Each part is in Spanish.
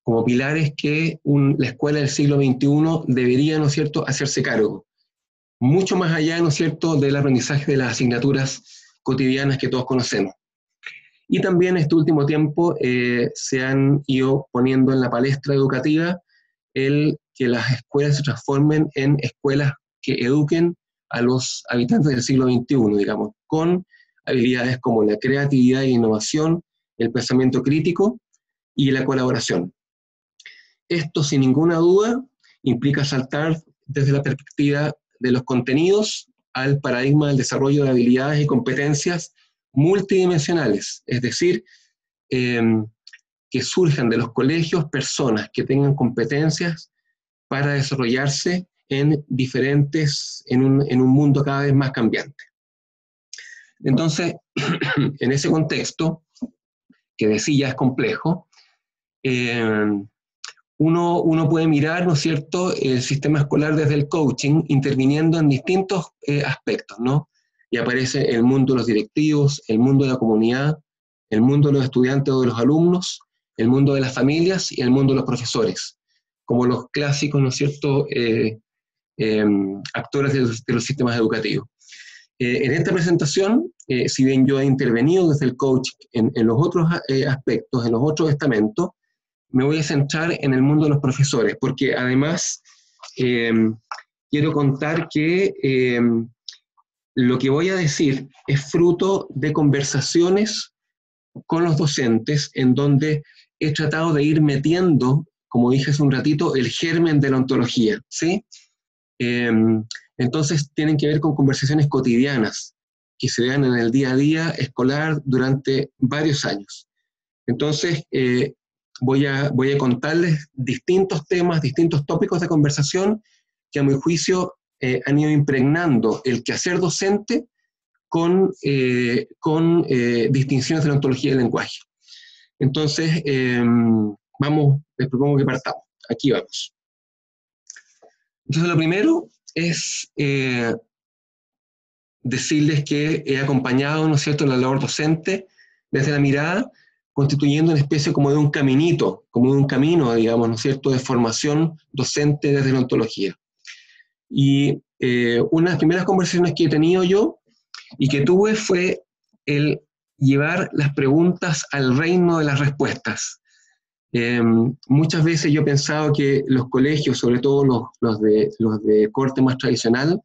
como pilares que la escuela del siglo XXI debería, ¿no es cierto?, hacerse cargo. Mucho más allá, ¿no es cierto?, del aprendizaje de las asignaturas cotidianas que todos conocemos. Y también este último tiempo se han ido poniendo en la palestra educativa el que las escuelas se transformen en escuelas que eduquen a los habitantes del siglo XXI, digamos, con habilidades como la creatividad y la innovación, el pensamiento crítico y la colaboración. Esto, sin ninguna duda, implica saltar desde la perspectiva de los contenidos al paradigma del desarrollo de habilidades y competencias multidimensionales, es decir, que surjan de los colegios personas que tengan competencias para desarrollarse en un mundo cada vez más cambiante. Entonces, en ese contexto, que de sí ya es complejo, uno puede mirar, ¿no es cierto?, el sistema escolar desde el coaching, interviniendo en distintos aspectos, ¿no? Y aparece el mundo de los directivos, el mundo de la comunidad, el mundo de los estudiantes o de los alumnos, el mundo de las familias y el mundo de los profesores, como los clásicos, ¿no es cierto?, actores de los sistemas educativos. En esta presentación, si bien yo he intervenido desde el coaching en los otros aspectos, en los otros estamentos, me voy a centrar en el mundo de los profesores, porque además quiero contar que lo que voy a decir es fruto de conversaciones con los docentes, en donde he tratado de ir metiendo, como dije hace un ratito, el germen de la ontología, ¿sí? Entonces tienen que ver con conversaciones cotidianas, que se dan en el día a día escolar durante varios años. Entonces, voy a contarles distintos temas, distintos tópicos de conversación que a mi juicio han ido impregnando el quehacer docente con distinciones de la ontología del lenguaje. Entonces, les propongo que partamos. Aquí vamos. Entonces, lo primero es decirles que he acompañado, ¿no es cierto?, la labor docente desde la mirada, constituyendo una especie como de un caminito, como de un camino, digamos, ¿no es cierto?, de formación docente desde la ontología. Y una de las primeras conversaciones que he tenido yo y que tuve fue el llevar las preguntas al reino de las respuestas. Muchas veces yo he pensado que los colegios, sobre todo los de corte más tradicional,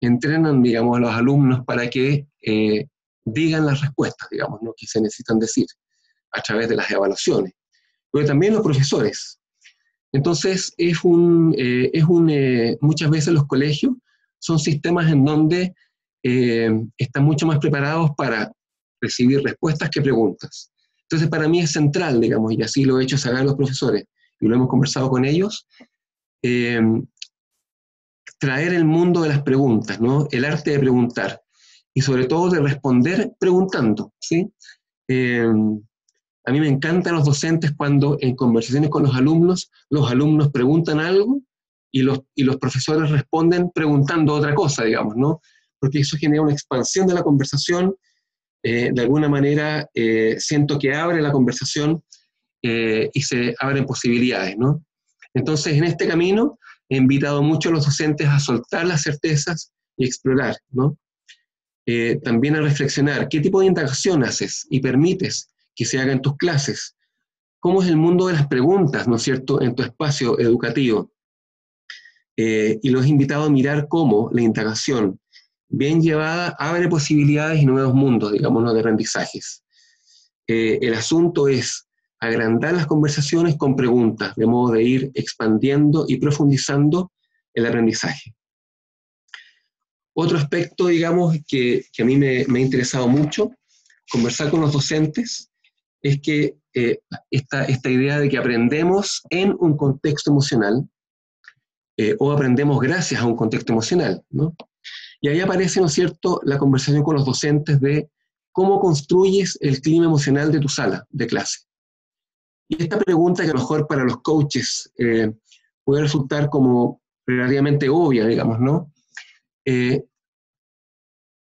entrenan, digamos, a los alumnos para que digan las respuestas, digamos, ¿no?, que se necesitan decir a través de las evaluaciones, pero también los profesores. Entonces, muchas veces los colegios son sistemas en donde están mucho más preparados para recibir respuestas que preguntas. Entonces, para mí es central, digamos, y así lo he hecho saber a los profesores, y lo hemos conversado con ellos, traer el mundo de las preguntas, ¿no?, el arte de preguntar, y sobre todo de responder preguntando, ¿sí? A mí me encantan los docentes cuando en conversaciones con los alumnos preguntan algo y los profesores responden preguntando otra cosa, digamos, ¿no? Porque eso genera una expansión de la conversación, de alguna manera siento que abre la conversación y se abren posibilidades, ¿no? Entonces, en este camino he invitado mucho a los docentes a soltar las certezas y explorar, ¿no? También a reflexionar qué tipo de interacción haces y permites que se haga en tus clases, cómo es el mundo de las preguntas, ¿no es cierto?, en tu espacio educativo. Y los he invitado a mirar cómo la interacción bien llevada abre posibilidades y nuevos mundos, digamos, ¿no?, de aprendizajes. El asunto es agrandar las conversaciones con preguntas, de modo de ir expandiendo y profundizando el aprendizaje. Otro aspecto, digamos, que a mí me ha interesado mucho conversar con los docentes, es que esta idea de que aprendemos en un contexto emocional, o aprendemos gracias a un contexto emocional, ¿no? Y ahí aparece, ¿no es cierto?, la conversación con los docentes de cómo construyes el clima emocional de tu sala de clase. Y esta pregunta, que a lo mejor para los coaches puede resultar como relativamente obvia, digamos, ¿no? De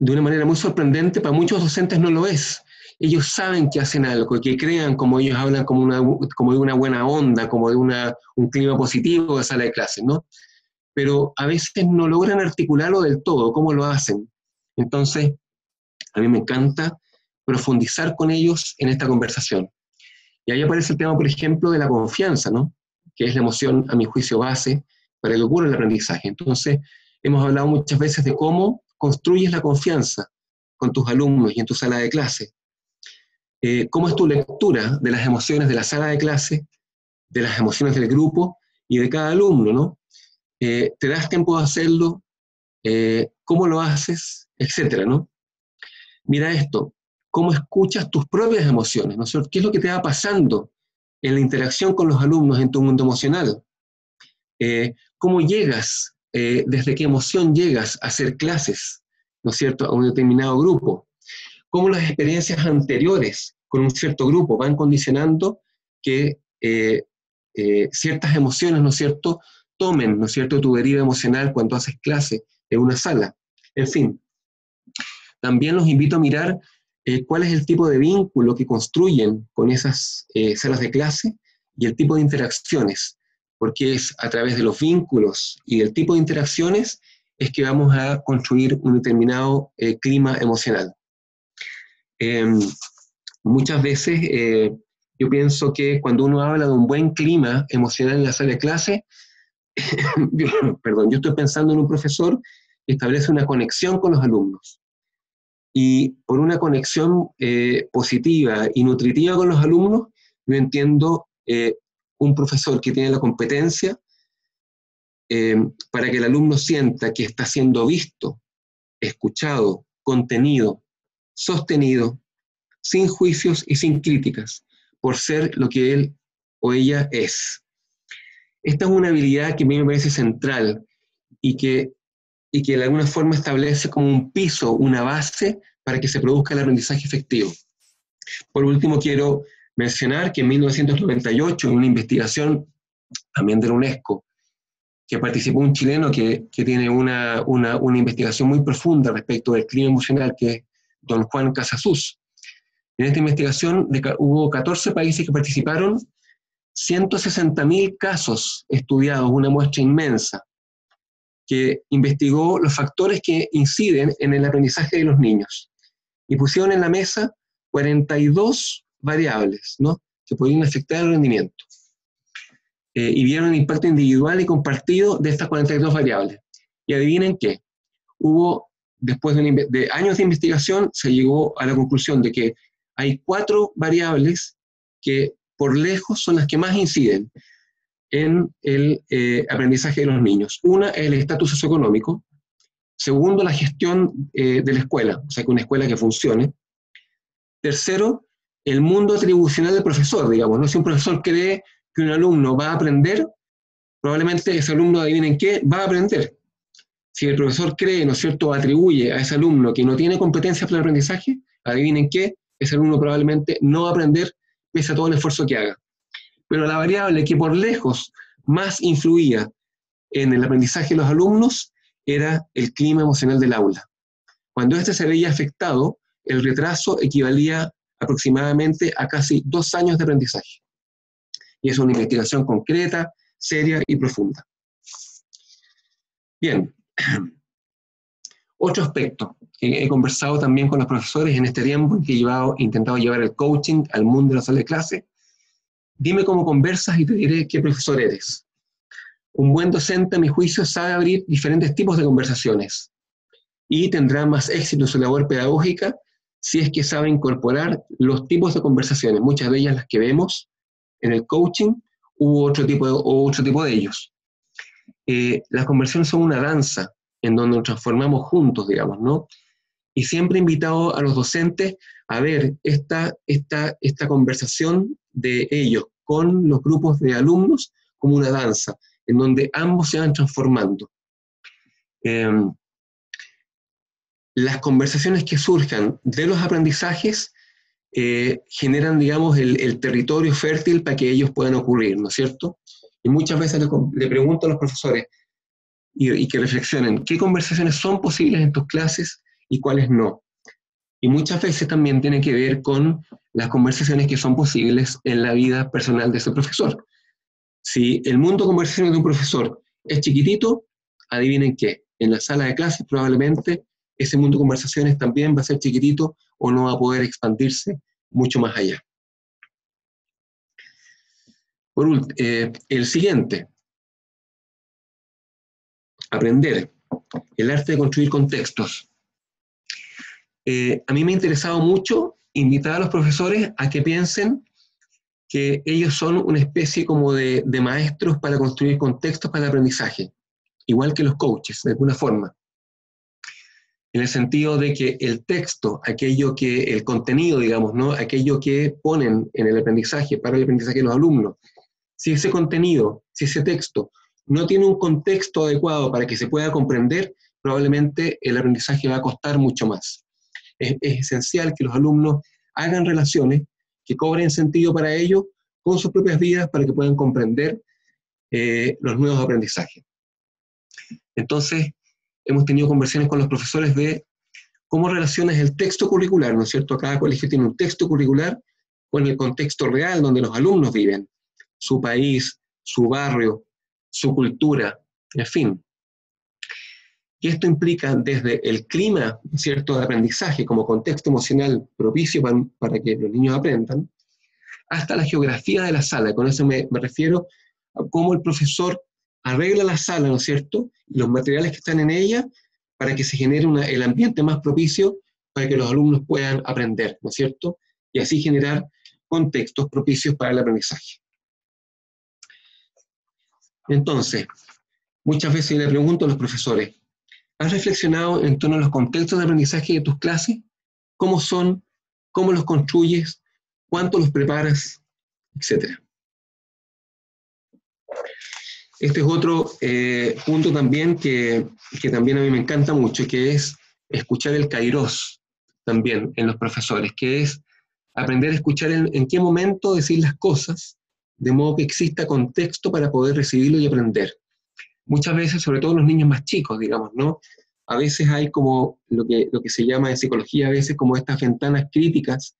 una manera muy sorprendente, para muchos docentes no lo es. ellos saben que hacen algo, que crean como ellos hablan como de una buena onda, como de un clima positivo de sala de clases, ¿no? Pero a veces no logran articularlo del todo, cómo lo hacen. Entonces, a mí me encanta profundizar con ellos en esta conversación. Y ahí aparece el tema, por ejemplo, de la confianza, ¿no? Que es la emoción, a mi juicio, base para que ocurra el aprendizaje. Entonces, hemos hablado muchas veces de cómo construyes la confianza con tus alumnos y en tu sala de clase. Cómo es tu lectura de las emociones de la sala de clase, de las emociones del grupo y de cada alumno, ¿no? ¿Te das tiempo de hacerlo? ¿Cómo lo haces? Etcétera, ¿no? Mira esto, cómo escuchas tus propias emociones, ¿no es cierto? ¿Qué es lo que te va pasando en la interacción con los alumnos en tu mundo emocional? ¿Cómo llegas, desde qué emoción llegas a hacer clases, ¿no es cierto?, a un determinado grupo? ¿Cómo las experiencias anteriores con un cierto grupo van condicionando que ciertas emociones, ¿no es cierto?, tomen, ¿no es cierto?, tu deriva emocional cuando haces clase en una sala? En fin, también los invito a mirar cuál es el tipo de vínculo que construyen con esas salas de clase y el tipo de interacciones, porque es a través de los vínculos y del tipo de interacciones es que vamos a construir un determinado clima emocional. Muchas veces yo pienso que cuando uno habla de un buen clima emocional en la sala de clase, yo estoy pensando en un profesor que establece una conexión con los alumnos. Y por una conexión positiva y nutritiva con los alumnos, yo entiendo un profesor que tiene la competencia para que el alumno sienta que está siendo visto, escuchado, contenido, sostenido, sin juicios y sin críticas, por ser lo que él o ella es. Esta es una habilidad que a mí me parece central y que de alguna forma establece como un piso, una base para que se produzca el aprendizaje efectivo. Por último, quiero mencionar que en 1998, en una investigación también de la UNESCO, que participó un chileno que tiene una investigación muy profunda respecto del clima emocional, que es don Juan Casasus. En esta investigación hubo 14 países que participaron, 160.000 casos estudiados, una muestra inmensa, que investigó los factores que inciden en el aprendizaje de los niños. Y pusieron en la mesa 42 variables, ¿no?, que podrían afectar el rendimiento. Y vieron el impacto individual y compartido de estas 42 variables. Y adivinen qué, después de años de investigación, se llegó a la conclusión de que hay 4 variables que por lejos son las que más inciden en el aprendizaje de los niños. Una es el estatus socioeconómico. Segundo, la gestión de la escuela, o sea, que una escuela que funcione. Tercero, el mundo atribucional del profesor, digamos, ¿no? Si un profesor cree que un alumno va a aprender, probablemente ese alumno, adivinen qué, va a aprender. Si el profesor cree, ¿no es cierto?, atribuye a ese alumno que no tiene competencias para el aprendizaje, adivinen qué, ese alumno probablemente no va a aprender pese a todo el esfuerzo que haga. Pero la variable que por lejos más influía en el aprendizaje de los alumnos era el clima emocional del aula. Cuando este se veía afectado, el retraso equivalía aproximadamente a casi 2 años de aprendizaje. Y es una investigación concreta, seria y profunda. Bien, otro aspecto que he conversado también con los profesores en este tiempo en que he intentado llevar el coaching al mundo de la sala de clase. Dime cómo conversas y te diré qué profesor eres. Un buen docente, a mi juicio, sabe abrir diferentes tipos de conversaciones y tendrá más éxito en su labor pedagógica si es que sabe incorporar los tipos de conversaciones, muchas de ellas las que vemos en el coaching, u otro tipo de ellos. Las conversaciones son una danza en donde nos transformamos juntos, digamos, ¿no? Y siempre he invitado a los docentes a ver esta conversación de ellos con los grupos de alumnos como una danza, en donde ambos se van transformando. Las conversaciones que surjan de los aprendizajes generan, digamos, el territorio fértil para que ellos puedan ocurrir, ¿no es cierto? Y muchas veces le pregunto a los profesores y que reflexionen, ¿qué conversaciones son posibles en tus clases y cuáles no? y muchas veces también tiene que ver con las conversaciones que son posibles en la vida personal de ese profesor. Si el mundo conversacional de un profesor es chiquitito, adivinen qué, en la sala de clases probablemente ese mundo de conversaciones también va a ser chiquitito o no va a poder expandirse mucho más allá. Por último, el siguiente, aprender, el arte de construir contextos. A mí me ha interesado mucho invitar a los profesores a que piensen que ellos son una especie como de maestros para construir contextos para el aprendizaje, igual que los coaches, de alguna forma. En el sentido de que el texto, el contenido, digamos, ¿no? Aquello que ponen en el aprendizaje, para el aprendizaje de los alumnos, si ese contenido, si ese texto no tiene un contexto adecuado para que se pueda comprender, probablemente el aprendizaje va a costar mucho más. Es esencial que los alumnos hagan relaciones que cobren sentido para ellos con sus propias vidas para que puedan comprender los nuevos aprendizajes. Entonces, hemos tenido conversaciones con los profesores de cómo relacionas el texto curricular, ¿no es cierto? Cada colegio tiene un texto curricular con el contexto real donde los alumnos viven, su país, su barrio, su cultura, en fin. Y esto implica desde el clima, ¿cierto?, de aprendizaje como contexto emocional propicio para que los niños aprendan, hasta la geografía de la sala. Con eso me refiero a cómo el profesor arregla la sala, ¿no es cierto?, y los materiales que están en ella para que se genere el ambiente más propicio para que los alumnos puedan aprender, ¿no es cierto?, y así generar contextos propicios para el aprendizaje. Entonces, muchas veces le pregunto a los profesores, ¿has reflexionado en torno a los contextos de aprendizaje de tus clases? ¿Cómo son? ¿Cómo los construyes? ¿Cuánto los preparas? Etcétera. Este es otro punto también que también a mí me encanta mucho, que es escuchar el kairos también en los profesores, que es aprender a escuchar en qué momento decir las cosas, de modo que exista contexto para poder recibirlo y aprender. Muchas veces, sobre todo los niños más chicos, digamos, ¿no? A veces hay como lo que se llama en psicología, a veces como estas ventanas críticas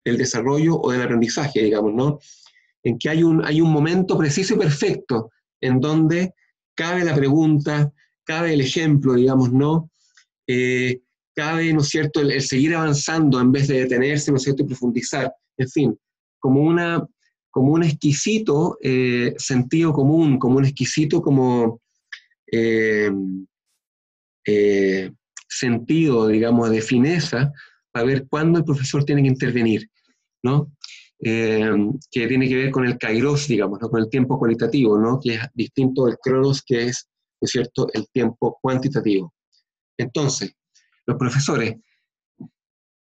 del desarrollo o del aprendizaje, digamos, ¿no? En que hay un momento preciso y perfecto en donde cabe la pregunta, cabe el ejemplo, digamos, ¿no? Cabe, ¿no es cierto?, el seguir avanzando en vez de detenerse, ¿no es cierto?, y profundizar. En fin, como un exquisito sentido común, como un exquisito sentido, digamos, de fineza, para ver cuándo el profesor tiene que intervenir, ¿no? Que tiene que ver con el kairos, digamos, ¿no?, con el tiempo cualitativo, ¿no?, que es distinto del cronos, que es, ¿no es cierto?, el tiempo cuantitativo. Entonces, los profesores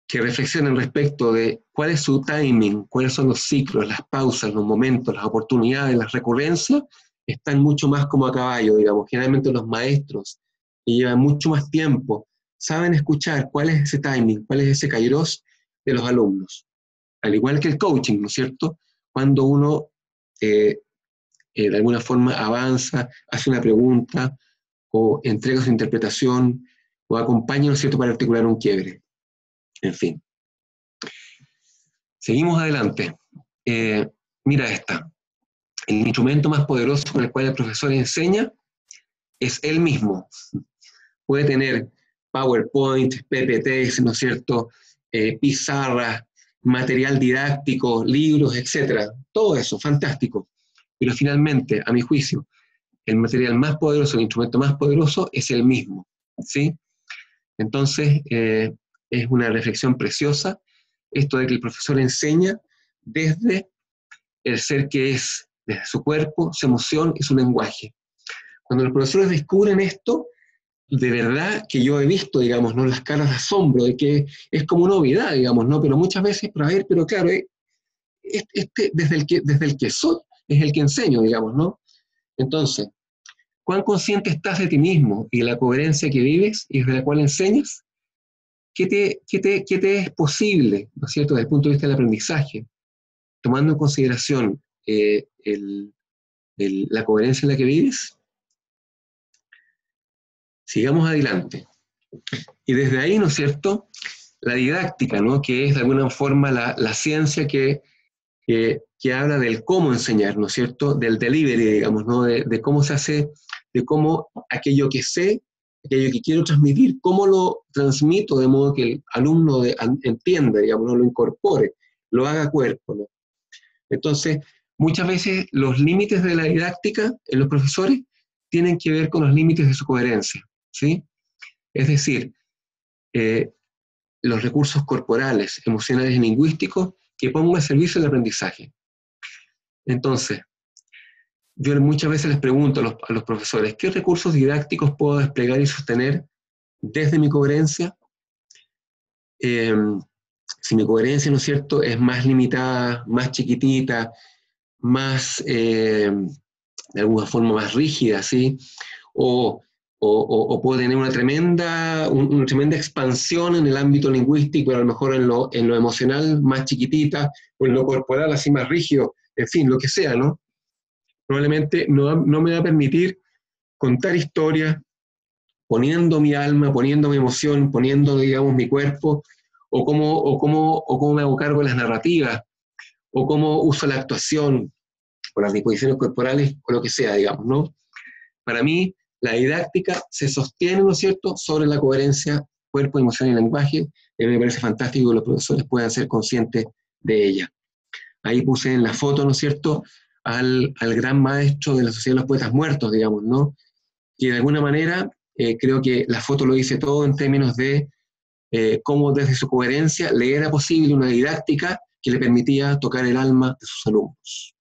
que reflexionen respecto de cuál es su timing, cuáles son los ciclos, las pausas, los momentos, las oportunidades, las recurrencias, están mucho más como a caballo, digamos. Generalmente los maestros, que llevan mucho más tiempo, saben escuchar cuál es ese timing, cuál es ese kairos de los alumnos. Al igual que el coaching, ¿no es cierto? Cuando uno de alguna forma avanza, hace una pregunta, o entrega su interpretación, o acompaña, ¿no es cierto?, para articular un quiebre. En fin. Seguimos adelante. Mira esta. El instrumento más poderoso con el cual el profesor enseña es él mismo. Puede tener PowerPoint, PPTs, ¿no es cierto?, pizarras, material didáctico, libros, etcétera. Todo eso, fantástico. Pero finalmente, a mi juicio, el material más poderoso, el instrumento más poderoso es el mismo, ¿sí? Entonces, es una reflexión preciosa esto de que el profesor enseña desde el ser que es, desde su cuerpo, su emoción y su lenguaje. Cuando los profesores descubren esto, de verdad que yo he visto, digamos, ¿no?, las caras de asombro, de que es como una obviedad, digamos, ¿no? Pero muchas veces, pero claro, desde el que soy, es el que enseño, digamos, ¿no? Entonces, ¿cuán consciente estás de ti mismo y de la coherencia que vives y desde la cual enseñas? ¿Qué te es posible, ¿no es cierto?, desde el punto de vista del aprendizaje, tomando en consideración la coherencia en la que vives? Sigamos adelante. Y desde ahí, ¿no es cierto?, la didáctica, ¿no? Que es de alguna forma la ciencia que habla del cómo enseñar, ¿no es cierto? Del delivery, digamos, ¿no? De cómo se hace, de cómo aquello que sé, aquello que quiero transmitir, cómo lo transmito de modo que el alumno entienda, digamos, ¿no? Lo incorpore, lo haga cuerpo, ¿no? Entonces, muchas veces los límites de la didáctica en los profesores tienen que ver con los límites de su coherencia, ¿sí? Es decir, los recursos corporales, emocionales y lingüísticos que pongo a servicio del aprendizaje. Entonces, yo muchas veces les pregunto a los profesores, ¿qué recursos didácticos puedo desplegar y sostener desde mi coherencia? Si mi coherencia, ¿no es cierto?, es más limitada, más chiquitita, más, de alguna forma, más rígida, ¿sí? O puedo tener una tremenda expansión en el ámbito lingüístico, a lo mejor en lo emocional más chiquitita, o en lo corporal así más rígido, en fin, lo que sea, ¿no? Probablemente no me va a permitir contar historias poniendo mi alma, poniendo mi emoción, poniendo, digamos, mi cuerpo, o cómo me hago cargo de las narrativas, o cómo uso la actuación, o las disposiciones corporales, o lo que sea, digamos, ¿no? Para mí, la didáctica se sostiene, ¿no es cierto?, sobre la coherencia cuerpo, emoción y lenguaje. Me parece fantástico que los profesores puedan ser conscientes de ella. Ahí puse en la foto, ¿no es cierto?, al gran maestro de la Sociedad de los Poetas Muertos, digamos, ¿no? Que de alguna manera creo que la foto lo dice todo en términos de cómo desde su coherencia le era posible una didáctica que le permitía tocar el alma de sus alumnos.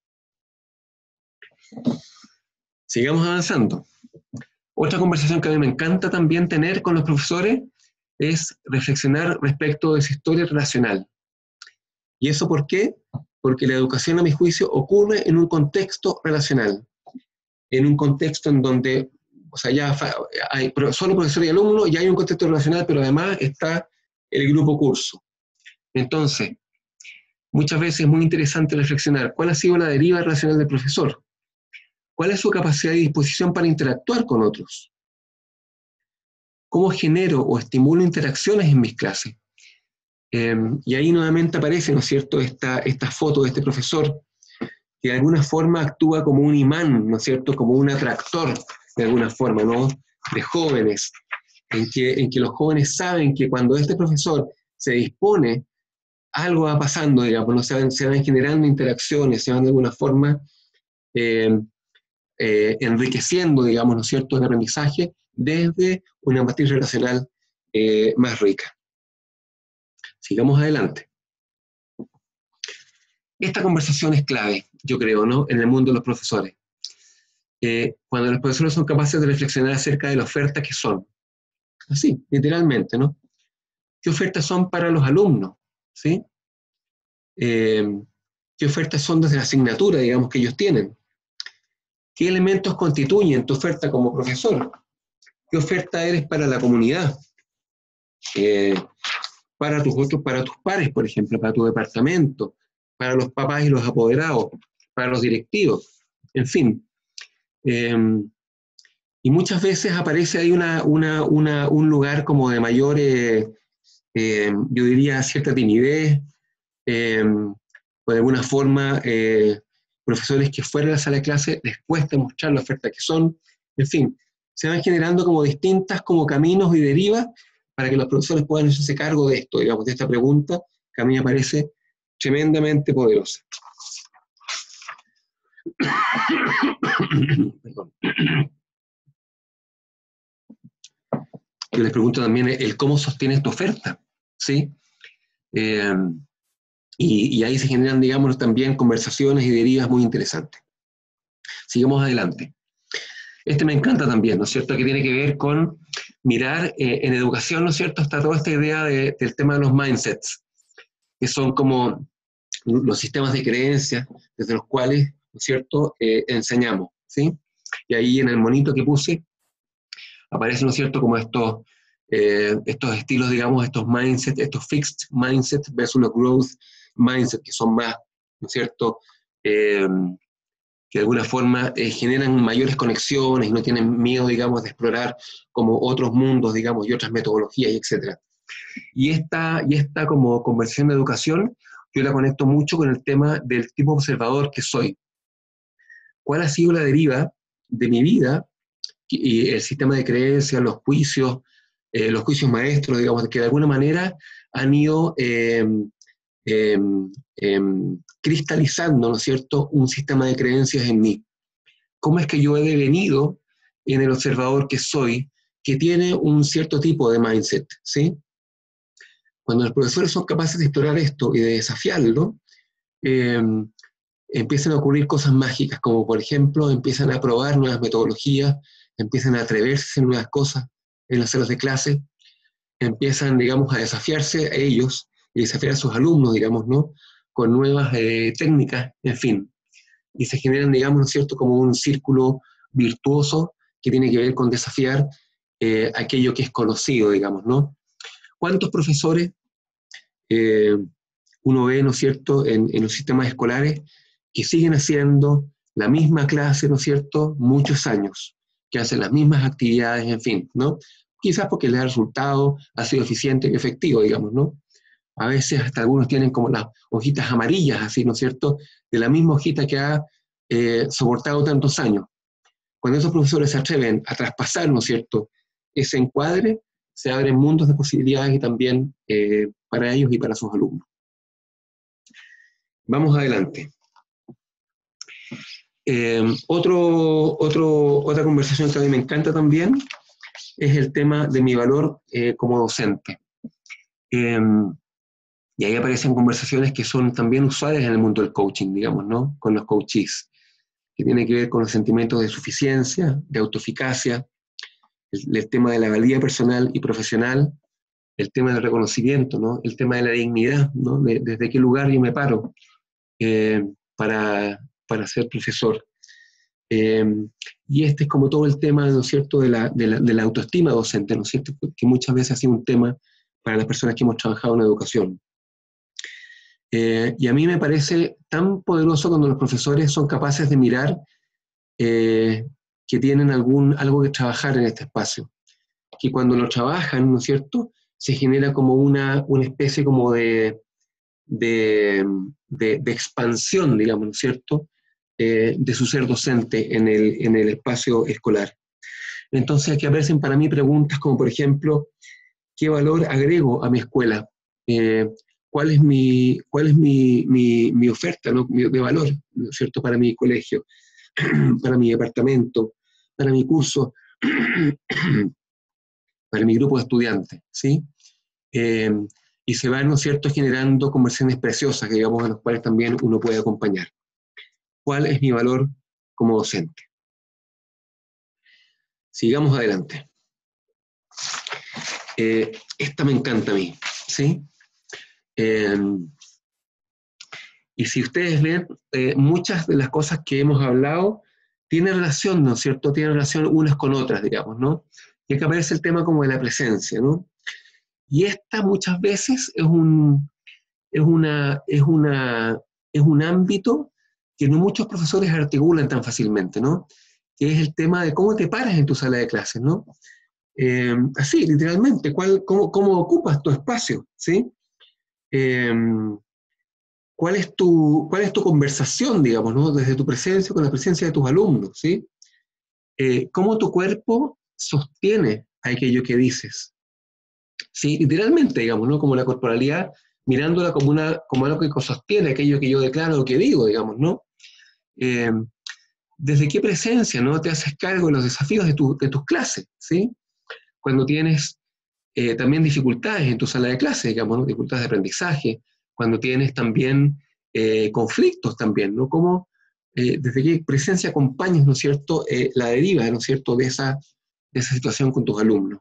Sigamos avanzando. Otra conversación que a mí me encanta también tener con los profesores es reflexionar respecto de su historia relacional. ¿Y eso por qué? Porque la educación, a mi juicio, ocurre en un contexto relacional, en un contexto en donde, o sea, ya hay solo profesor y alumno, ya hay un contexto relacional, pero además está el grupo curso. Entonces, muchas veces es muy interesante reflexionar cuál ha sido la deriva relacional del profesor, cuál es su capacidad y disposición para interactuar con otros, cómo genero o estimulo interacciones en mis clases. Y ahí nuevamente aparece, ¿no es cierto?, esta foto de este profesor que de alguna forma actúa como un imán, ¿no es cierto?, como un atractor, de alguna forma, ¿no?, de jóvenes, en que los jóvenes saben que cuando este profesor se dispone, algo va pasando, digamos, ¿no? Se van generando interacciones, se van de alguna forma enriqueciendo, digamos, ¿no es cierto?, el aprendizaje desde una matriz relacional más rica. Sigamos adelante. Esta conversación es clave, yo creo, ¿no?, en el mundo de los profesores. Cuando los profesores son capaces de reflexionar acerca de la oferta que son. Así, literalmente, ¿no? ¿Qué ofertas son para los alumnos? ¿Sí? ¿Qué ofertas son desde la asignatura, digamos, que ellos tienen? ¿Qué elementos constituyen tu oferta como profesor? ¿Qué oferta eres para la comunidad? Para tus pares, por ejemplo, para tu departamento, para los papás y los apoderados, para los directivos, en fin. Y muchas veces aparece ahí un lugar como de mayor, yo diría, cierta timidez, o de alguna forma, profesores que fuera de la sala de clase les cuesta mostrar la oferta que son, en fin, se van generando como distintas como caminos y derivas para que los profesores puedan hacerse cargo de esto, digamos, de esta pregunta, que a mí me parece tremendamente poderosa. Perdón. Yo les pregunto también el cómo sostienes tu oferta, ¿sí? Y ahí se generan, digamos, también conversaciones y derivas muy interesantes. Sigamos adelante. Este me encanta también, ¿no es cierto?, que tiene que ver con mirar en educación, ¿no es cierto?, está toda esta idea del tema de los mindsets, que son como los sistemas de creencias desde los cuales, ¿no es cierto?, enseñamos, ¿sí? Y ahí en el monito que puse aparecen, ¿no es cierto?, como estos estilos, digamos, estos mindsets, estos fixed mindsets versus los growth mindset, que son más, ¿no es cierto?, que de alguna forma generan mayores conexiones y no tienen miedo, digamos, de explorar como otros mundos, digamos, y otras metodologías, etc. Y esta como conversación de educación, yo la conecto mucho con el tema del tipo observador que soy. ¿Cuál ha sido la deriva de mi vida y el sistema de creencias, los juicios maestros, digamos, que de alguna manera han ido cristalizando, ¿no es cierto?, un sistema de creencias en mí? ¿Cómo es que yo he devenido en el observador que soy, que tiene un cierto tipo de mindset, ¿sí? Cuando los profesores son capaces de explorar esto y de desafiarlo, eh, empiezan a ocurrir cosas mágicas, como por ejemplo empiezan a probar nuevas metodologías, empiezan a atreverse en nuevas cosas en las salas de clase, empiezan, digamos, a desafiarse a ellos y desafiar a sus alumnos, digamos, ¿no? Con nuevas técnicas, en fin. Y se generan, digamos, ¿no es cierto?, como un círculo virtuoso que tiene que ver con desafiar aquello que es conocido, digamos, ¿no? ¿Cuántos profesores uno ve, ¿no es cierto?, en los sistemas escolares que siguen haciendo la misma clase, ¿no es cierto?, muchos años, que hacen las mismas actividades, en fin, ¿no? Quizás porque el resultado ha sido eficiente y efectivo, digamos, ¿no? A veces hasta algunos tienen como las hojitas amarillas, así, ¿no es cierto?, de la misma hojita que ha soportado tantos años. Cuando esos profesores se atreven a traspasar, ¿no es cierto?, ese encuadre, se abren mundos de posibilidades y también para ellos y para sus alumnos. Vamos adelante. Otra conversación que a mí me encanta también es el tema de mi valor como docente. Y ahí aparecen conversaciones que son también usuales en el mundo del coaching, digamos, ¿no? Con los coachees, que tiene que ver con los sentimientos de suficiencia, de autoeficacia, el tema de la valía personal y profesional, el tema del reconocimiento, ¿no? El tema de la dignidad, ¿no? Desde qué lugar yo me paro para ser profesor. Y este es como todo el tema, ¿no es cierto?, de la autoestima docente, ¿no es cierto?, que muchas veces ha sido un tema para las personas que hemos trabajado en educación. Y a mí me parece tan poderoso cuando los profesores son capaces de mirar que tienen algo que trabajar en este espacio. Que cuando lo trabajan, ¿no es cierto?, se genera como una especie como de expansión, digamos, ¿no es cierto?, de su ser docente en el espacio escolar. Entonces aquí aparecen para mí preguntas como, por ejemplo, ¿qué valor agrego a mi escuela? ¿Cuál es mi oferta, ¿no?, de valor, ¿no es cierto?, para mi colegio, para mi departamento, para mi curso, para mi grupo de estudiantes, ¿sí? Y se van, ¿no es cierto?, generando conversaciones preciosas, digamos, a las cuales también uno puede acompañar. ¿Cuál es mi valor como docente? Sigamos adelante. Esta me encanta a mí, ¿sí? Y si ustedes ven, muchas de las cosas que hemos hablado tienen relación, ¿no es cierto?, tienen relación unas con otras, digamos, ¿no? Y acá aparece el tema como de la presencia, ¿no? Y esta muchas veces es un ámbito que no muchos profesores articulan tan fácilmente, ¿no? Que es el tema de cómo te paras en tu sala de clases, ¿no? Así, literalmente, cómo ocupas tu espacio, ¿sí? ¿Cuál es tu conversación, digamos, ¿no?, desde tu presencia con la presencia de tus alumnos, ¿sí? ¿Cómo tu cuerpo sostiene aquello que dices? Sí, literalmente, digamos, ¿no?, como la corporalidad, mirándola como algo que sostiene aquello que yo declaro o que digo, digamos, ¿no? ¿Desde qué presencia, ¿no?, te haces cargo de los desafíos de tus clases, ¿sí? Cuando tienes también dificultades en tu sala de clase, digamos, ¿no?, dificultades de aprendizaje, cuando tienes también conflictos también, ¿no? Cómo, desde qué presencia acompañas, ¿no es cierto?, la deriva, ¿no es cierto?, de esa situación con tus alumnos.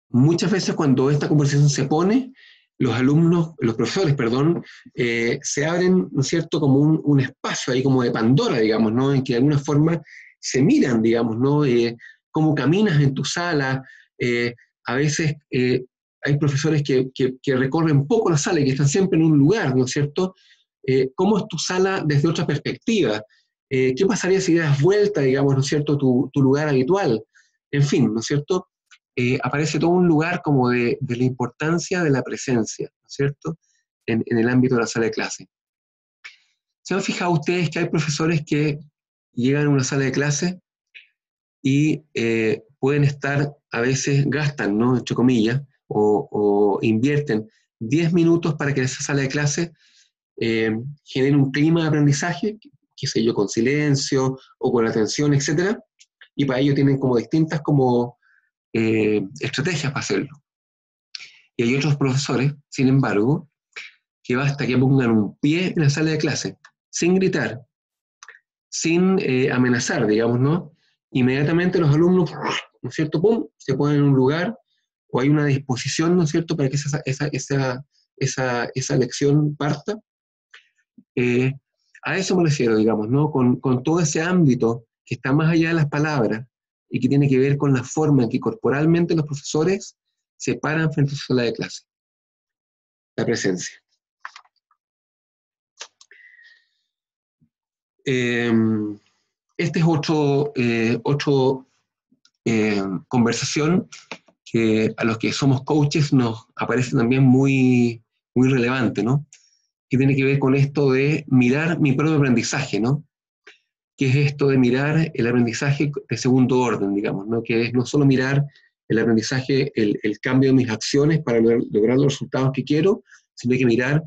Muchas veces cuando esta conversación se pone, los profesores, perdón, se abren, ¿no es cierto?, como un espacio ahí como de Pandora, digamos, ¿no?, en que de alguna forma se miran, digamos, ¿no?, cómo caminas en tu sala. A veces hay profesores que recorren poco la sala y que están siempre en un lugar, ¿no es cierto? ¿Cómo es tu sala desde otra perspectiva? ¿Qué pasaría si das vuelta, digamos, ¿no es cierto?, tu lugar habitual? En fin, ¿no es cierto? aparece todo un lugar como de la importancia de la presencia, ¿no es cierto?, en el ámbito de la sala de clase. ¿Se han fijado ustedes que hay profesores que llegan a una sala de clase y pueden estar, a veces gastan, ¿no?, entre comillas, o invierten 10 minutos para que esa sala de clase genere un clima de aprendizaje, qué sé yo, con silencio o con atención, etcétera, y para ello tienen como distintas como estrategias para hacerlo. Y hay otros profesores, sin embargo, que basta que pongan un pie en la sala de clase, sin gritar, sin amenazar, digamos, ¿no? Inmediatamente los alumnos, ¿no es cierto?, ¡pum!, se ponen en un lugar, o hay una disposición, ¿no es cierto?, para que esa lección parta. A eso me refiero, digamos, ¿no?, con todo ese ámbito que está más allá de las palabras y que tiene que ver con la forma en que corporalmente los profesores se paran frente a su sala de clase. La presencia. Este es otro conversación que a los que somos coaches nos aparece también muy, muy relevante, ¿no? Que tiene que ver con esto de mirar mi propio aprendizaje, ¿no? Que es esto de mirar el aprendizaje de segundo orden, digamos, ¿no? Que es no solo mirar el aprendizaje, el cambio de mis acciones para lograr los resultados que quiero, sino que mirar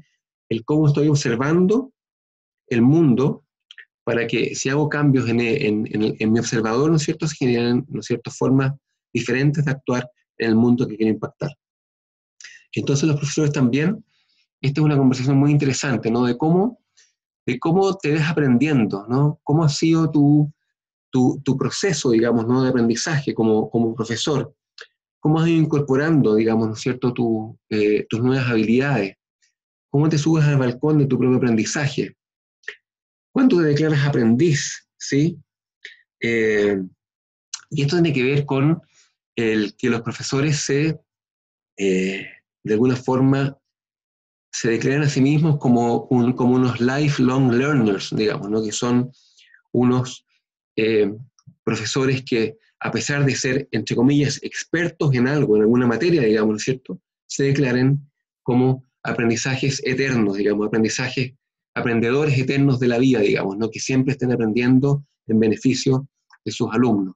el cómo estoy observando el mundo para que si hago cambios en mi observador, ¿no es cierto?, se generan, ¿no es cierto?, formas diferentes de actuar en el mundo que quiero impactar. Entonces los profesores también, esta es una conversación muy interesante, ¿no?, de cómo te ves aprendiendo, ¿no? Cómo ha sido tu proceso, digamos, ¿no?, de aprendizaje como profesor. Cómo has ido incorporando, digamos, ¿no es cierto?, tus nuevas habilidades. Cómo te subes al balcón de tu propio aprendizaje. ¿Cuándo te declaras aprendiz? ¿Sí? Y esto tiene que ver con que los profesores de alguna forma, se declaran a sí mismos como unos lifelong learners, digamos, ¿no?, que son unos profesores que, a pesar de ser, entre comillas, expertos en algo, en alguna materia, digamos, ¿no es cierto?, se declaren como aprendizajes eternos, digamos, aprendedores eternos de la vida, digamos, ¿no?, que siempre estén aprendiendo en beneficio de sus alumnos.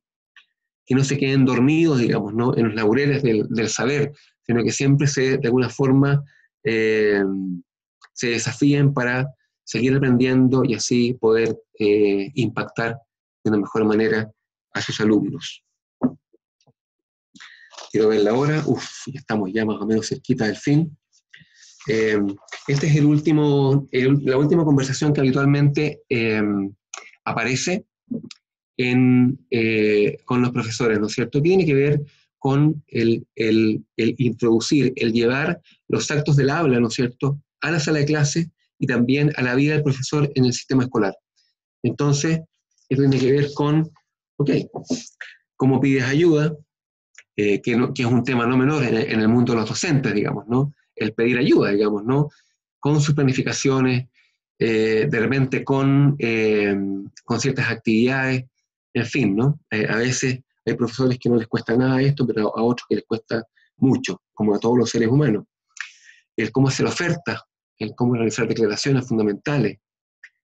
Que no se queden dormidos, digamos, ¿no?, en los laureles del saber, sino que siempre de alguna forma, se desafíen para seguir aprendiendo y así poder impactar de una mejor manera a sus alumnos. Quiero ver la hora, ya estamos ya más o menos cerquita del fin. Esta es la última conversación que habitualmente aparece con los profesores, ¿no es cierto? Que tiene que ver con el introducir, el llevar los actos del habla, ¿no es cierto?, a la sala de clase y también a la vida del profesor en el sistema escolar. Entonces, esto tiene que ver con, cómo pides ayuda, que es un tema no menor en el mundo de los docentes, digamos, ¿no? El pedir ayuda, digamos, ¿no? Con sus planificaciones, de repente con ciertas actividades, en fin, ¿no? A veces hay profesores que no les cuesta nada esto, pero a otros que les cuesta mucho, como a todos los seres humanos. El cómo hacer ofertas, el cómo realizar declaraciones fundamentales,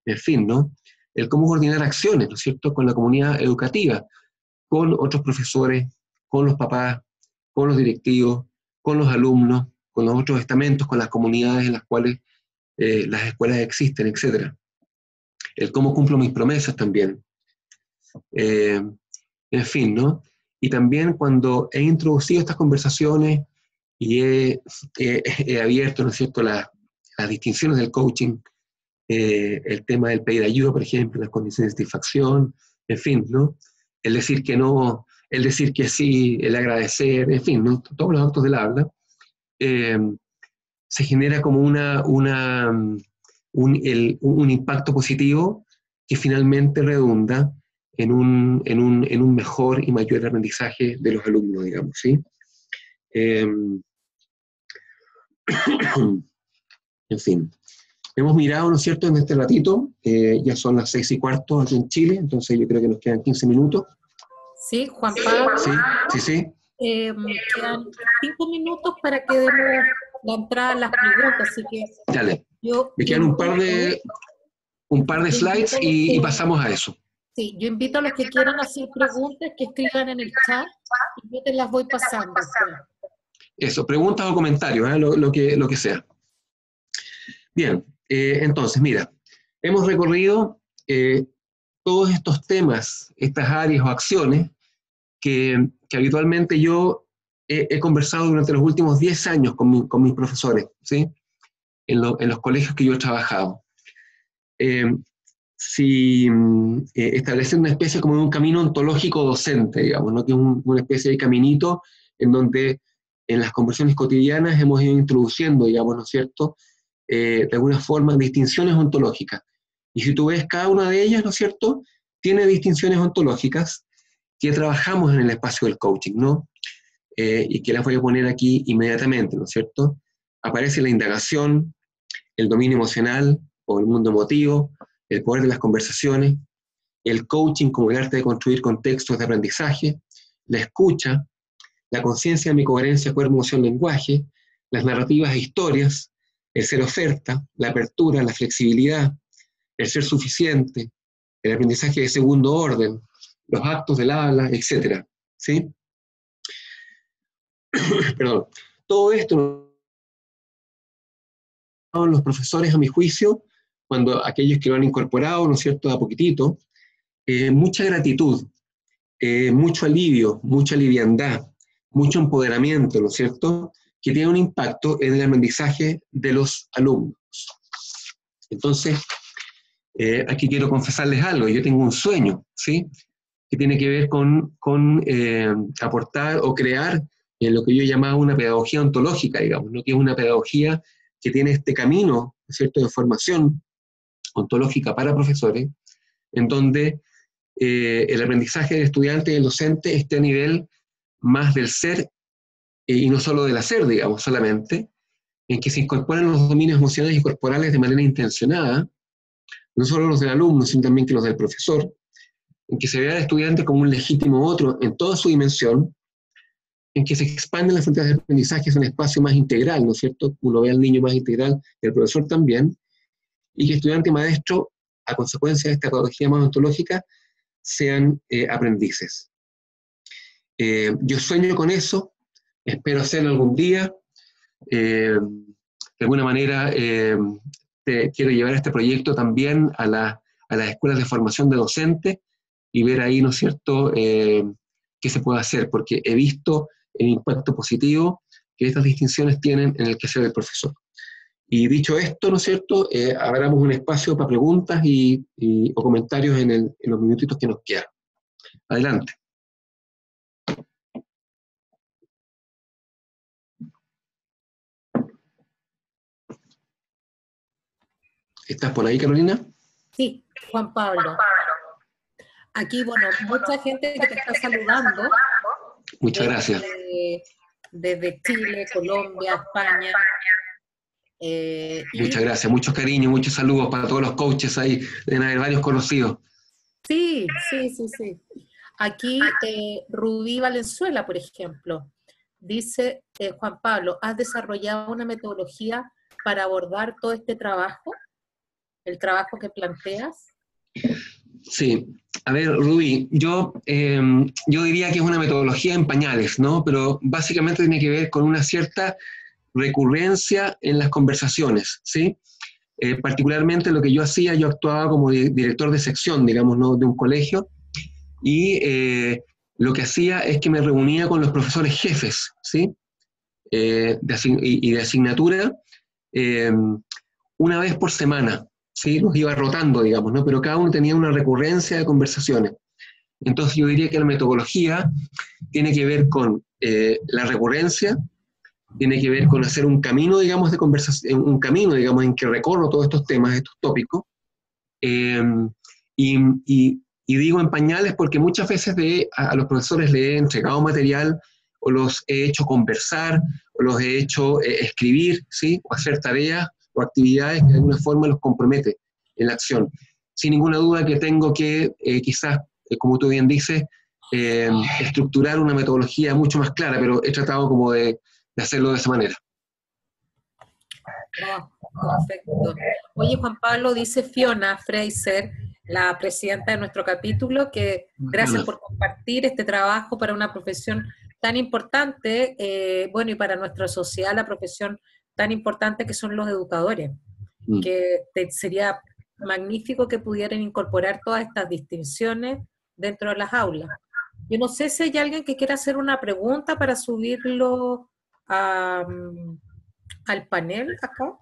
en fin, ¿no? El cómo coordinar acciones, ¿no es cierto?, con la comunidad educativa, con otros profesores, con los papás, con los directivos, con los alumnos, con los otros estamentos, con las comunidades en las cuales las escuelas existen, etc. El cómo cumplo mis promesas también. En fin, ¿no? Y también cuando he introducido estas conversaciones y he abierto, ¿no es cierto?, las distinciones del coaching, el tema del pedir ayuda, por ejemplo, las condiciones de satisfacción, en fin, ¿no? El decir que no, el decir que sí, el agradecer, en fin, ¿no?, todos los actos del habla, se genera como un impacto positivo que finalmente redunda en un mejor y mayor aprendizaje de los alumnos, digamos, ¿sí? En fin. Hemos mirado, ¿no es cierto?, en este ratito, ya son las 6:15 aquí en Chile, entonces yo creo que nos quedan 15 minutos. Sí, Juan Pablo. Sí. Quedan 5 minutos para que demos la entrada a las preguntas, así que Dale. yo Me quedan un par de slides y pasamos a eso. Sí, yo invito a los que quieran hacer preguntas que escriban en el chat y yo te las voy pasando. Eso, preguntas o comentarios, lo que sea. Bien, entonces, mira, hemos recorrido todos estos temas, estas áreas o acciones que habitualmente yo he conversado durante los últimos 10 años con mis profesores, ¿sí? En los colegios que yo he trabajado. Si establecen una especie como de un camino ontológico docente, digamos, ¿no? Que es una especie de caminito en donde en las conversaciones cotidianas hemos ido introduciendo, digamos, ¿no es cierto?, de alguna forma, distinciones ontológicas. Y si tú ves cada una de ellas, ¿no es cierto?, tiene distinciones ontológicas que trabajamos en el espacio del coaching, ¿no? Y que las voy a poner aquí inmediatamente, ¿no es cierto? Aparece la indagación, el dominio emocional o el mundo emotivo, el poder de las conversaciones, el coaching como el arte de construir contextos de aprendizaje, la escucha, la conciencia de mi coherencia cuerpo, emoción, lenguaje, las narrativas e historias, el ser oferta, la apertura, la flexibilidad, el ser suficiente, el aprendizaje de segundo orden, los actos del habla, etc. ¿Sí? Perdón. Todo esto los profesores, a mi juicio, cuando aquellos que lo han incorporado, ¿no es cierto?, a poquitito, mucha gratitud, mucho alivio, mucha liviandad, mucho empoderamiento, ¿no es cierto?, que tiene un impacto en el aprendizaje de los alumnos. Entonces, aquí quiero confesarles algo, yo tengo un sueño, ¿sí?, que tiene que ver con aportar o crear lo que yo llamaba una pedagogía ontológica, digamos, ¿no?, que es una pedagogía que tiene este camino, ¿no es cierto?, de formación ontológica para profesores, en donde el aprendizaje del estudiante y del docente esté a nivel más del ser y no solo del hacer, digamos, solamente, en que se incorporan los dominios emocionales y corporales de manera intencionada, no solo los del alumno, sino también que los del profesor, en que se vea al estudiante como un legítimo otro en toda su dimensión, en que se expanden las fronteras de aprendizaje, es un espacio más integral, ¿no es cierto? Uno ve al niño más integral, el profesor también, y que estudiante y maestro, a consecuencia de esta pedagogía más ontológica, sean aprendices. Yo sueño con eso, espero hacerlo algún día. De alguna manera, quiero llevar este proyecto también a las escuelas de formación de docentes y ver ahí, ¿no es cierto?, qué se puede hacer, porque he visto el impacto positivo que estas distinciones tienen en el quehacer del profesor. Y dicho esto, ¿no es cierto?, abramos un espacio para preguntas o comentarios en los minutitos que nos quedan. Adelante. ¿Estás por ahí, Carolina? Sí, Juan Pablo. Aquí, bueno, mucha gente que te está saludando. Muchas gracias. Desde Chile, Colombia, España. Muchas gracias, mucho cariño, muchos saludos para todos los coaches ahí, deben haber varios conocidos. Sí. Aquí Rubí Valenzuela, por ejemplo, dice, Juan Pablo, ¿has desarrollado una metodología para abordar todo este trabajo? ¿El trabajo que planteas? Sí, a ver, Rubí, yo diría que es una metodología en pañales, ¿no? Pero básicamente tiene que ver con una cierta recurrencia en las conversaciones, ¿sí? Particularmente lo que yo hacía, yo actuaba como director de sección, digamos, ¿no?, de un colegio, y lo que hacía es que me reunía con los profesores jefes, ¿sí?, de asignatura, una vez por semana, ¿sí?, los iba rotando, digamos, ¿no?, pero cada uno tenía una recurrencia de conversaciones. Entonces yo diría que la metodología tiene que ver con la recurrencia, tiene que ver con hacer un camino, digamos, de conversación, un camino, digamos, en que recorro todos estos temas, estos tópicos, y digo en pañales porque muchas veces a los profesores les he entregado material, o los he hecho conversar, o los he hecho escribir, ¿sí?, o hacer tareas o actividades que de alguna forma los compromete en la acción. Sin ninguna duda que tengo que, quizás, como tú bien dices, estructurar una metodología mucho más clara, pero he tratado como de hacerlo de esa manera. Oh, perfecto. Oye, Juan Pablo, dice Fiona Fraser, la presidenta de nuestro capítulo, que gracias por compartir este trabajo para una profesión tan importante, bueno, y para nuestra sociedad, la profesión tan importante que son los educadores, que sería magnífico que pudieran incorporar todas estas distinciones dentro de las aulas. Yo no sé si hay alguien que quiera hacer una pregunta para subirlo al panel acá.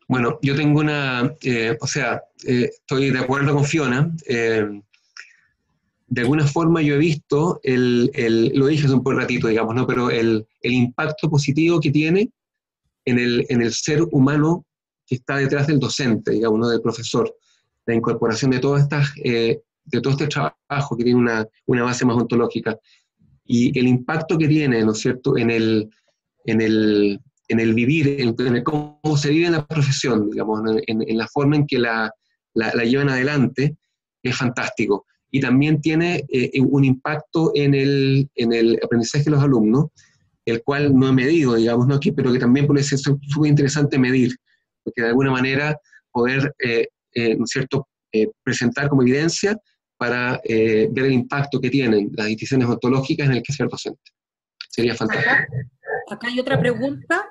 Bueno, yo tengo estoy de acuerdo con Fiona. De alguna forma yo he visto, lo dije hace un ratito, digamos, ¿no? Pero el impacto positivo que tiene en el ser humano que está detrás del docente, digamos, ¿no? Del profesor. La incorporación de todas estas, de todo este trabajo que tiene una base más ontológica. Y el impacto que tiene, ¿no es cierto?, en el vivir, en cómo se vive en la profesión, digamos, en la forma en que la llevan adelante, es fantástico. Y también tiene un impacto en el aprendizaje de los alumnos, el cual no he medido, digamos, ¿no? Pero que también puede ser súper interesante medir, porque de alguna manera poder, ¿no es cierto?, presentar como evidencia para ver el impacto que tienen las distinciones ontológicas en el que sea el docente. Sería fantástico. Acá hay otra pregunta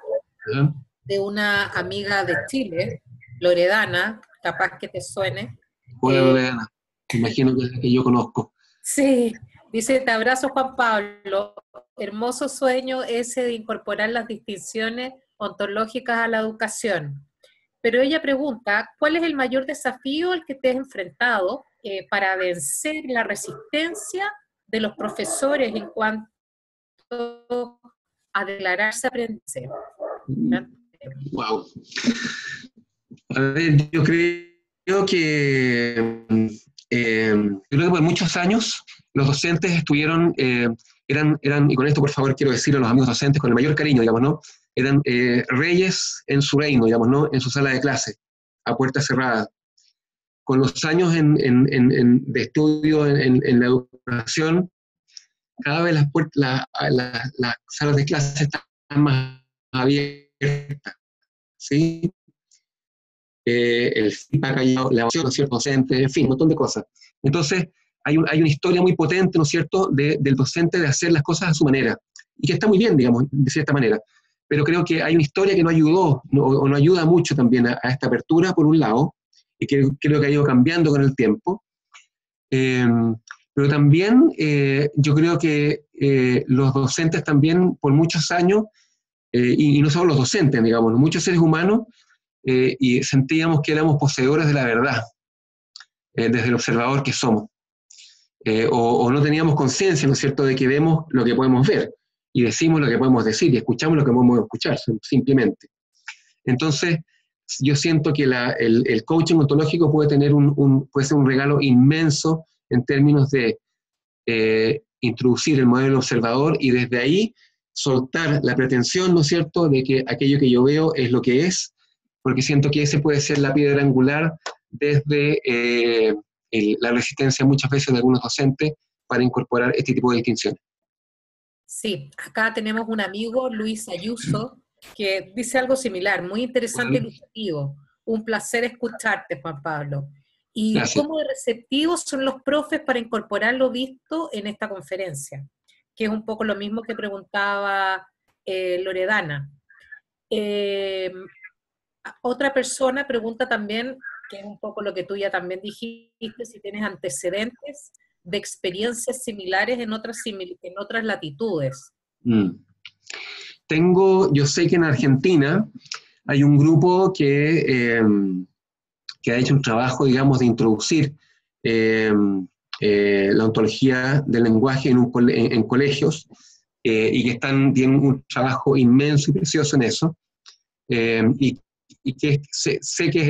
de una amiga de Chile, Loredana, capaz que te suene. Hola Loredana, imagino que es la que yo conozco. Sí, dice, te abrazo Juan Pablo, hermoso sueño ese de incorporar las distinciones ontológicas a la educación. Pero ella pregunta, ¿cuál es el mayor desafío al que te has enfrentado para vencer la resistencia de los profesores en cuanto a declararse aprendices? Wow. A ver, yo creo que por muchos años los docentes estuvieron, eran, y con esto por favor quiero decir a los amigos docentes con el mayor cariño, digamos, ¿no? Eran reyes en su reino, digamos, ¿no? En su sala de clase, a puerta cerrada. Con los años de estudio en la educación, cada vez las salas de clase están más abiertas, ¿sí? El feedback, la evaluación, ¿no es cierto?, docente, en fin, un montón de cosas. Entonces, hay una historia muy potente, ¿no es cierto?, del docente de hacer las cosas a su manera, y que está muy bien, digamos, de cierta manera. Pero creo que hay una historia que no ayudó, o no ayuda mucho también a esta apertura, por un lado, y que creo que ha ido cambiando con el tiempo. Pero también yo creo que los docentes también, por muchos años, y no solo los docentes, digamos, muchos seres humanos, y sentíamos que éramos poseedores de la verdad, desde el observador que somos. O no teníamos conciencia, ¿no es cierto?, de que vemos lo que podemos ver, y decimos lo que podemos decir, y escuchamos lo que podemos escuchar, simplemente. Entonces, yo siento que el coaching ontológico puede ser un regalo inmenso en términos de introducir el modelo observador y desde ahí soltar la pretensión, ¿no es cierto?, de que aquello que yo veo es lo que es, porque siento que ese puede ser la piedra angular desde la resistencia muchas veces de algunos docentes para incorporar este tipo de distinciones. Sí, acá tenemos un amigo, Luis Ayuso, que dice algo similar, muy interesante y ilustrativo. Un placer escucharte, Juan Pablo. ¿Y Gracias. cómo de receptivos son los profes para incorporar lo visto en esta conferencia? Que es un poco lo mismo que preguntaba Loredana. Otra persona pregunta también, que es un poco lo que tú ya también dijiste, si tienes antecedentes de experiencias similares en otras latitudes. Yo sé que en Argentina hay un grupo que ha hecho un trabajo, digamos, de introducir la ontología del lenguaje en colegios, y que tienen un trabajo inmenso y precioso en eso, y que sé que es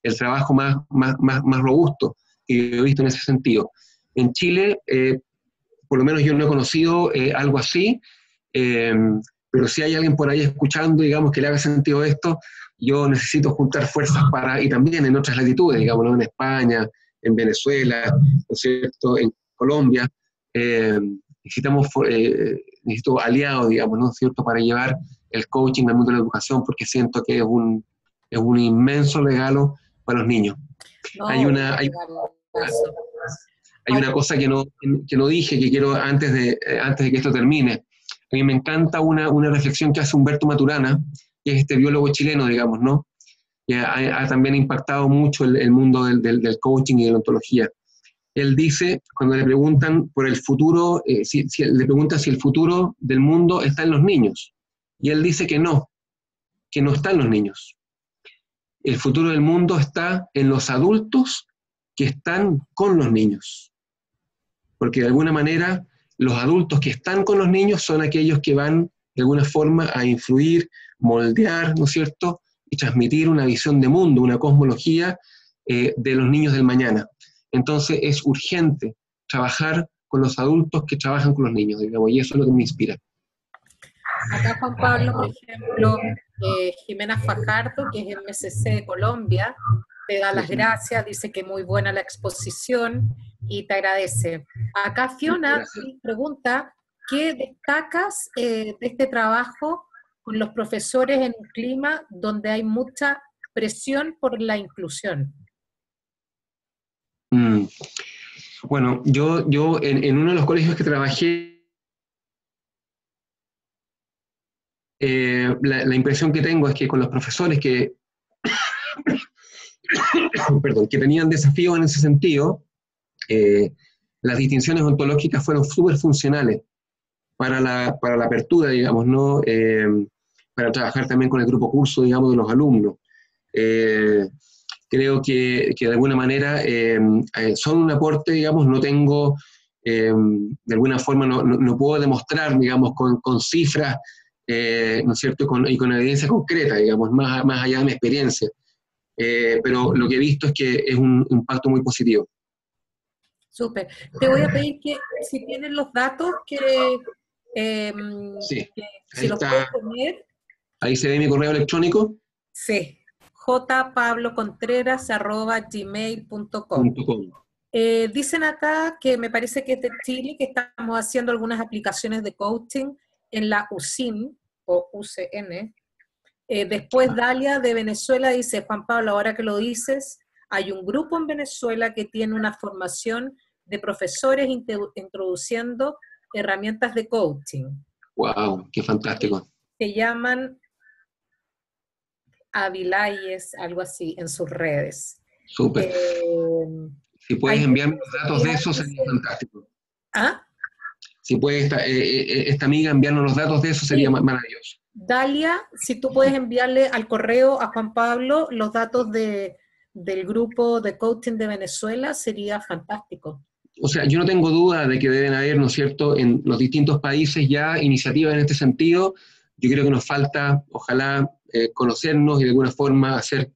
el trabajo más robusto que he visto en ese sentido. En Chile, por lo menos yo no he conocido algo así, pero si hay alguien por ahí escuchando, digamos, que le haga sentido esto, yo necesito juntar fuerzas para, y también en otras latitudes, digamos, ¿no? En España, en Venezuela, ¿no es cierto?, en Colombia, necesito aliados, digamos, ¿no es cierto?, para llevar el coaching al mundo de la educación, porque siento que es un inmenso regalo para los niños. No, Hay una cosa que no dije, que quiero antes de que esto termine. A mí me encanta una reflexión que hace Humberto Maturana, que es este biólogo chileno, digamos, ¿no? Que ha también impactado mucho el mundo del coaching y de la ontología. Él dice, cuando le preguntan por el futuro, le preguntan si el futuro del mundo está en los niños, y él dice que no está en los niños. El futuro del mundo está en los adultos que están con los niños. Porque de alguna manera los adultos que están con los niños son aquellos que van de alguna forma a influir, moldear, ¿no es cierto?, y transmitir una visión de mundo, una cosmología de los niños del mañana. Entonces es urgente trabajar con los adultos que trabajan con los niños, digamos, y eso es lo que me inspira. Acá Juan Pablo, por ejemplo, Jimena Fajardo, que es MSC de Colombia, te da las gracias, dice que muy buena la exposición y te agradece. Acá Fiona pregunta, ¿qué destacas de este trabajo con los profesores en un clima donde hay mucha presión por la inclusión? Bueno, yo en uno de los colegios que trabajé, la impresión que tengo es que con los profesores que tenían desafíos en ese sentido, las distinciones ontológicas fueron súper funcionales para la apertura, digamos, ¿no? Para trabajar también con el grupo curso, digamos, de los alumnos. Creo que de alguna manera son un aporte, digamos, no tengo, de alguna forma no puedo demostrar, digamos, con cifras, ¿no es cierto?, y con evidencia concreta, digamos, más allá de mi experiencia. Pero lo que he visto es que es un impacto muy positivo. Súper. Te voy a pedir que, si tienes los datos, Sí, que si los puedes poner. Ahí se ve mi correo electrónico. Sí, jpablocontreras@gmail.com. Dicen acá que me parece que es de Chile, que estamos haciendo algunas aplicaciones de coaching en la UCIN, o UCN. Después Dalia de Venezuela dice, Juan Pablo, ahora que lo dices, hay un grupo en Venezuela que tiene una formación de profesores introduciendo herramientas de coaching. ¡Wow! ¡Qué fantástico! Se llaman Avilayes, algo así, en sus redes. Súper. Si puedes enviarme los datos de eso, sería fantástico. ¿Ah? Si puede esta amiga enviarnos los datos de eso, sería maravilloso. Dalia, si tú puedes enviarle al correo a Juan Pablo los datos del grupo de coaching de Venezuela, sería fantástico. O sea, yo no tengo duda de que deben haber, ¿no es cierto?, en los distintos países ya iniciativas en este sentido. Yo creo que nos falta, ojalá, conocernos y de alguna forma hacer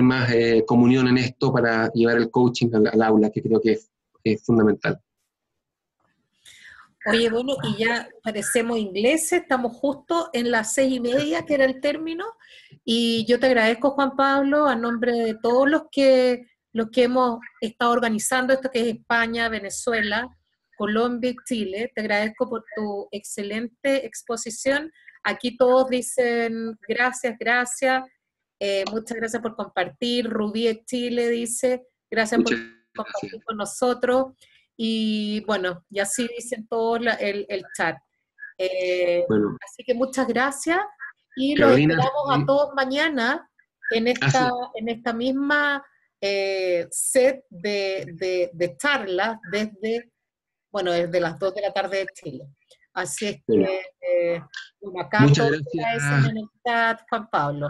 más comunión en esto para llevar el coaching al aula, que creo que es fundamental. Oye, bueno, y ya parecemos ingleses, estamos justo en las 6:30, que era el término, y yo te agradezco, Juan Pablo, a nombre de todos los que hemos estado organizando esto, que es España, Venezuela, Colombia y Chile. Te agradezco por tu excelente exposición. Aquí todos dicen gracias, gracias. Muchas gracias por compartir. Rubí de Chile dice, gracias por compartir con nosotros. Y bueno, y así dicen todos el chat. Así que muchas gracias. Y Carolina, los esperamos a todos mañana en esta misma set de charlas desde las 2 de la tarde de Chile. Así es que, acá muchas todos gracias en el chat, Juan Pablo.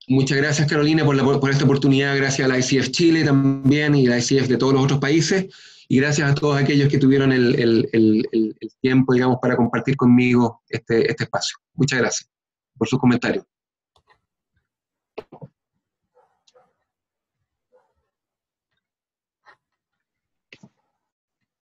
Muchas gracias, Carolina, por esta oportunidad. Gracias a la ICF Chile también y a la ICF de todos los otros países. Y gracias a todos aquellos que tuvieron el tiempo, digamos, para compartir conmigo este espacio. Muchas gracias por sus comentarios.